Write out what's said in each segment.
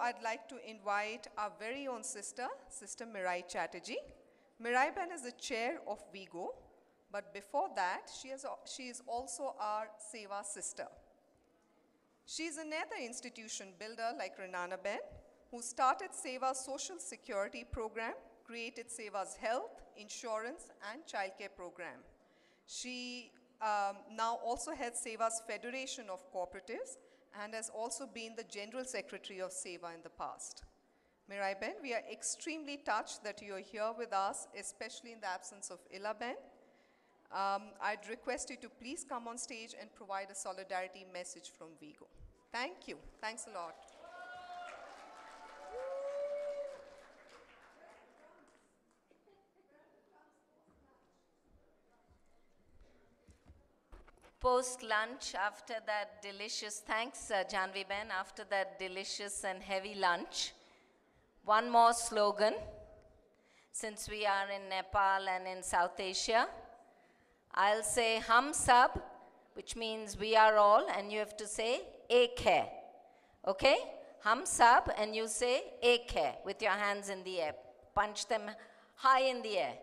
I'd like to invite our very own sister, Sister Mirai Chaterjee. Mirai Ben is the chair of WIEGO, but before that, she is also our Seva sister. She's another institution builder like Renana Ben, who started Seva's social security program, created Seva's health, insurance, and childcare program. She now also heads Seva's Federation of Cooperatives and has also been the General Secretary of Seva in the past. Mirai Ben, we are extremely touched that you are here with us, especially in the absence of Ila Ben. I'd request you to please come on stage and provide a solidarity message from WIEGO. Thank you. Thanks a lot. Post-lunch, after that delicious, thanks Janvi Ben, after that delicious and heavy lunch, one more slogan, since we are in Nepal and in South Asia. I'll say Hum Sab, which means we are all, and you have to say Ek Hai. Okay? Hum Sab, and you say Ek Hai with your hands in the air. Punch them high in the air.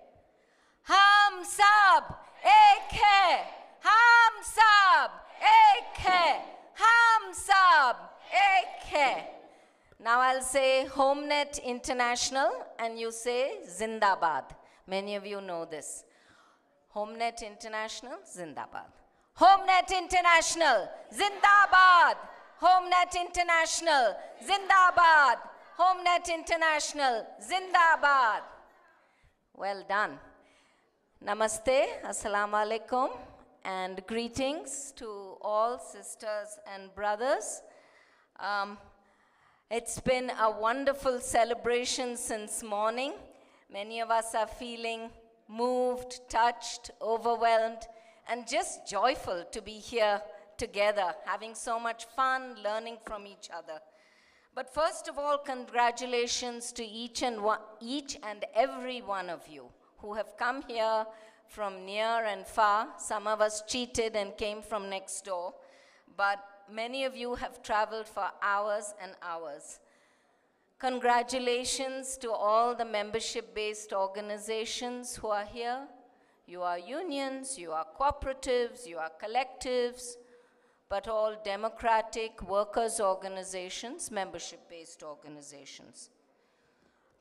Hum Sab Ek Hai. Hum Sab Ek Hai. Hum Sab Ek Hai. Now I'll say HomeNet International, and you say Zindabad. Many of you know this. HomeNet International, Zindabad. HomeNet International, Zindabad. HomeNet International, Zindabad. HomeNet International, Zindabad. Well done. Namaste, Assalamu Alaikum, and greetings to all sisters and brothers. It's been a wonderful celebration since morning. Many of us are feeling moved, touched, overwhelmed, and just joyful to be here together, having so much fun, learning from each other. But first of all, congratulations to each and every one of you who have come here from near and far. Some of us cheated and came from next door, but many of you have traveled for hours and hours. Congratulations to all the membership-based organizations who are here. You are unions, you are cooperatives, you are collectives, but all democratic workers' organizations, membership-based organizations.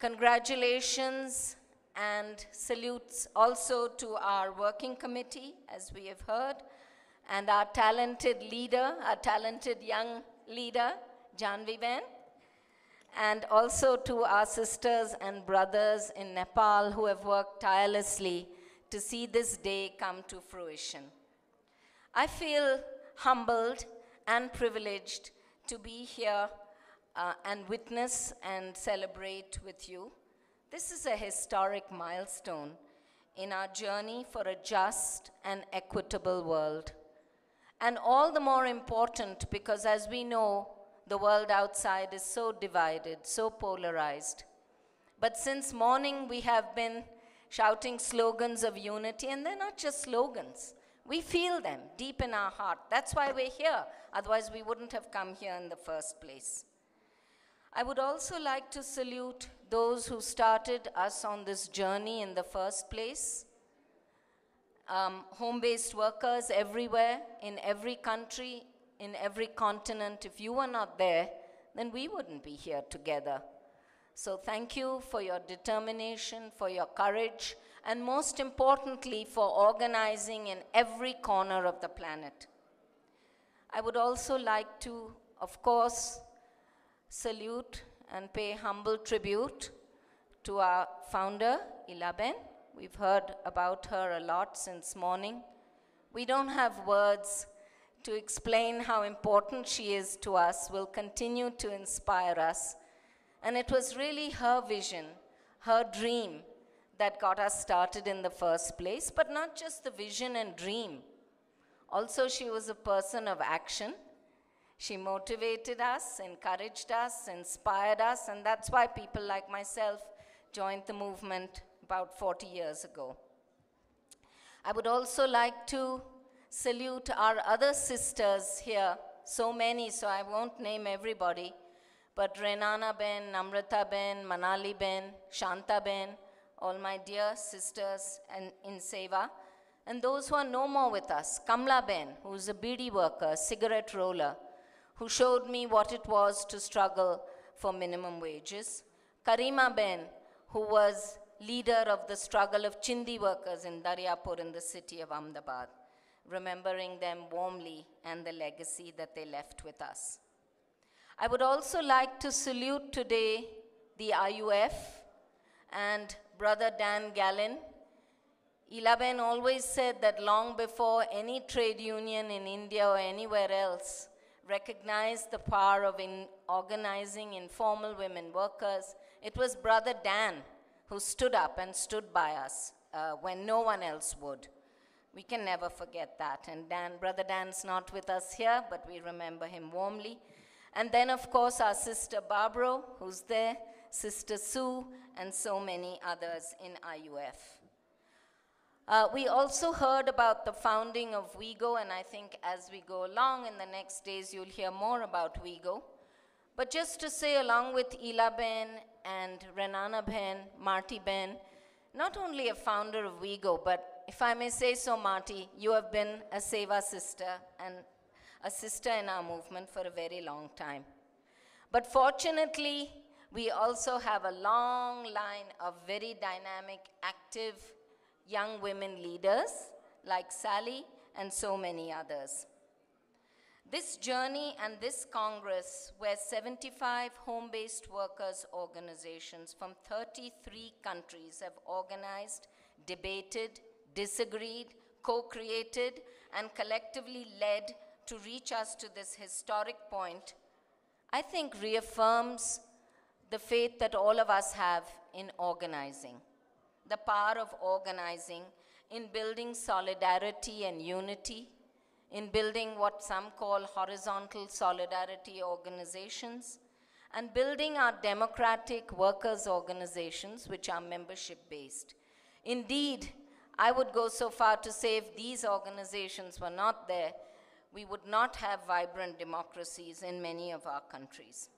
Congratulations and salutes also to our working committee, as we have heard, and our talented leader, our talented young leader, Janvi Ben, and also to our sisters and brothers in Nepal who have worked tirelessly to see this day come to fruition. I feel humbled and privileged to be here and witness and celebrate with you. This is a historic milestone in our journey for a just and equitable world. And all the more important because, as we know, the world outside is so divided, so polarized. But since morning, we have been shouting slogans of unity, and they're not just slogans. We feel them deep in our heart. That's why we're here. Otherwise, we wouldn't have come here in the first place. I would also like to salute those who started us on this journey in the first place. Home-based workers everywhere, in every country, in every continent. If you were not there, then we wouldn't be here together. So thank you for your determination, for your courage, and most importantly, for organizing in every corner of the planet. I would also like to, of course, salute and pay humble tribute to our founder, Ila Ben. We've heard about her a lot since morning. We don't have words to explain how important she is to us, will continue to inspire us. And it was really her vision, her dream, that got us started in the first place, but not just the vision and dream. Also, she was a person of action. She motivated us, encouraged us, inspired us, and that's why people like myself joined the movement about 40 years ago. I would also like to salute our other sisters here, so many, so I won't name everybody, but Renana Ben, Namrata Ben, Manali Ben, Shanta Ben, all my dear sisters in Seva, and those who are no more with us, Kamla Ben, who's a beedi worker, cigarette roller, who showed me what it was to struggle for minimum wages, Karima Ben, who was leader of the struggle of Chindi workers in Daryapur in the city of Ahmedabad, remembering them warmly and the legacy that they left with us. I would also like to salute today the IUF and Brother Dan Gallin. Ilaben always said that long before any trade union in India or anywhere else recognized the power of organizing informal women workers, it was Brother Dan who stood up and stood by us when no one else would. We can never forget that. And Brother Dan's not with us here, but we remember him warmly. And then, of course, our sister Barbara, who's there, Sister Sue, and so many others in IUF. We also heard about the founding of WIEGO, and I think as we go along in the next days, you'll hear more about WIEGO. But just to say, along with Ila Ben and Renana Ben, Marty Ben, not only a founder of WIEGO, but if I may say so, Marty, you have been a Seva sister and a sister in our movement for a very long time. But fortunately, we also have a long line of very dynamic, active young women leaders like Sally and so many others. This journey and this Congress, where 75 home-based workers' organizations from 33 countries have organized, debated, disagreed, co-created, and collectively led to reach us to this historic point, I think reaffirms the faith that all of us have in organizing, the power of organizing in building solidarity and unity, in building what some call horizontal solidarity organizations, and building our democratic workers' organizations, which are membership-based. Indeed, I would go so far to say if these organizations were not there, we would not have vibrant democracies in many of our countries.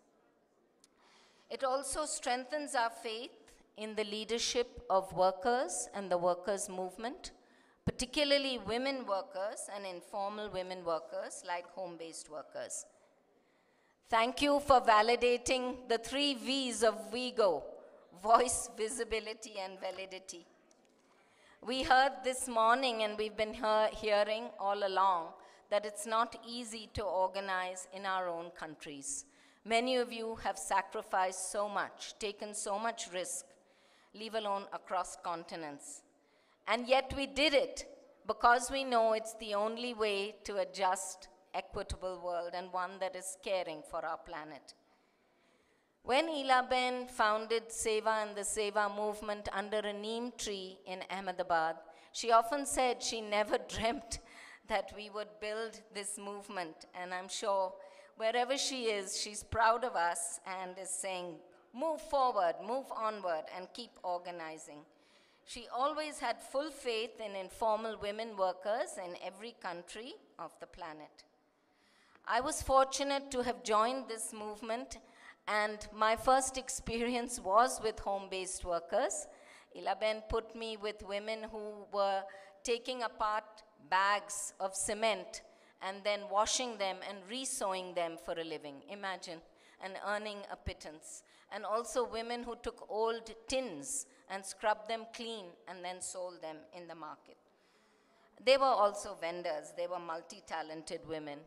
It also strengthens our faith in the leadership of workers and the workers' movement, particularly women workers and informal women workers like home-based workers. Thank you for validating the 3 V's of WIEGO: voice, visibility, and validity. We heard this morning, and we've been hearing all along, that it's not easy to organize in our own countries. Many of you have sacrificed so much, taken so much risk, leave alone across continents. And yet we did it because we know it's the only way to a just, equitable world and one that is caring for our planet. When Ila Ben founded Seva and the Seva movement under a neem tree in Ahmedabad, she often said she never dreamt that we would build this movement. And I'm sure wherever she is, she's proud of us and is saying, move forward, move onward, and keep organizing. She always had full faith in informal women workers in every country of the planet. I was fortunate to have joined this movement, and my first experience was with home-based workers. Ilaben put me with women who were taking apart bags of cement and then washing them and re-sewing them for a living. Imagine, and earning a pittance. And also women who took old tins and scrubbed them clean and then sold them in the market. They were also vendors. They were multi-talented women.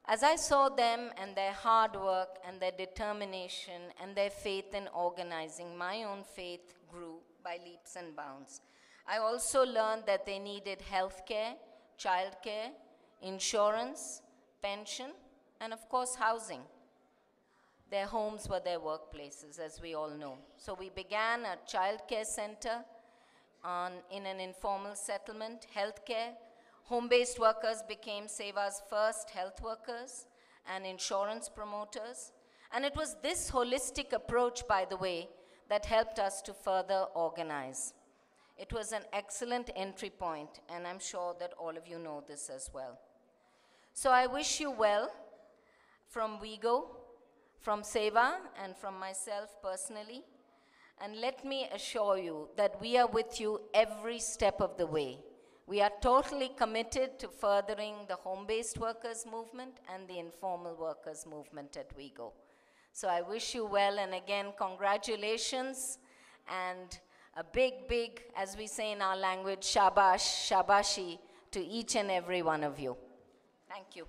As I saw them and their hard work and their determination and their faith in organizing, my own faith grew by leaps and bounds. I also learned that they needed healthcare, childcare, insurance, pension, and of course housing. Their homes were their workplaces, as we all know. So we began a childcare center in an informal settlement, healthcare. Home-based workers became Seva's first health workers and insurance promoters. And it was this holistic approach, by the way, that helped us to further organize. It was an excellent entry point, and I'm sure that all of you know this as well. So I wish you well from WIEGO, from Seva and from myself personally. And let me assure you that we are with you every step of the way. We are totally committed to furthering the home-based workers movement and the informal workers movement at WIEGO. So I wish you well, and again, congratulations, and a big, big, as we say in our language, shabash, shabashi to each and every one of you. Thank you.